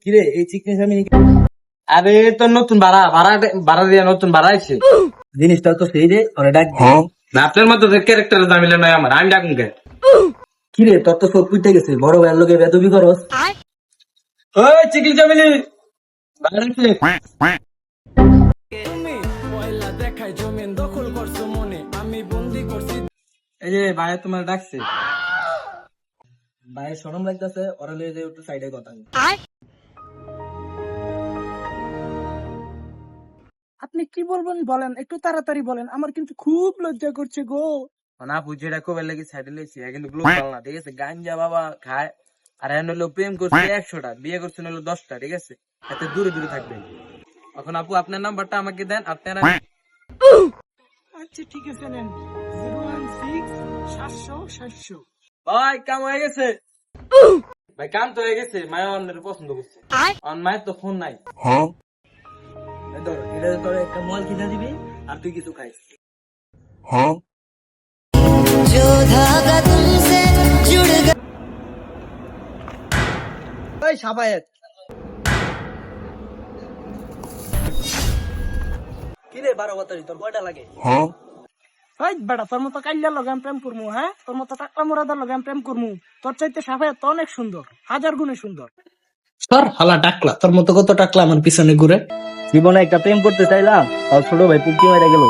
কিরে এই চিকনি চামিনি আরে তোর নতুন ভাড়া দিয়ে নতুন ভাড়া আছে। জিনিসটা তো সেই রে ওরে ডাক দে। না আপনার মতো ক্যারেক্টার দামিলে নয় আমার, আমি ডাকুন কে? কিরে তোর তো সব পুইতে গেছে, বড় ভাইয়ের লোকে বেদবি করস। ওই চিকেন চামিলি ভাড়া আছে? এই যে ভাই তোমার ডাকছে। ভাইয়ের শরম লাগতেছে, ওরা লয়ে যে একটু সাইডে কথা বল। আপনি কি বলবেন বলেন, একটু তাড়াতাড়ি বলেন, আমার কিন্তু খুব লজ্জা করছে গো। না বুঝিটা খুব লাগে সাইডে লেছি, কিন্তু গ্লোবাল না, ঠিক আছে? গাঞ্জা বাবা খায়, আর এখন হলো প্রেম করছে 100টা, বিয়ে করছেন হলো 10টা, ঠিক আছে? এতে দূরে দূরে থাকবেন। এখন আপু আপনার নাম্বারটা আমাকে দেন, আপনারা। আচ্ছা ঠিক আছে, নেন 016 700 700। ভাই কাম হয়ে গেছে, ভাই কাম তো হয়ে গেছে, মায়া আপনার পছন্দ করছে। আমার মায়ের তো ফোন নাই। এই ধর, এটা তোর একটা মোবাইল কিনে দিবি আর তুই কিছু খাইস। ওই সাবায়েত, কিরে 12 বাতারি তোর কয়টা লাগে? ওই বেটা, তোর মতো কাইল্লার লগে আমি প্রেম করবো? হ্যাঁ, তোর মতো টাকলা মোরাদার লগে আমি প্রেম করবো? তোর চাইতে সাফায়াত তো অনেক সুন্দর, 1000 গুণে সুন্দর। সর হালা টাকলা, তোর মতো কত টাকলা আমার পিছনে ঘুরে। জীবনে একটা প্রেম করতে চাইলাম, আর ছোট ভাই পুকি মেরে গেল।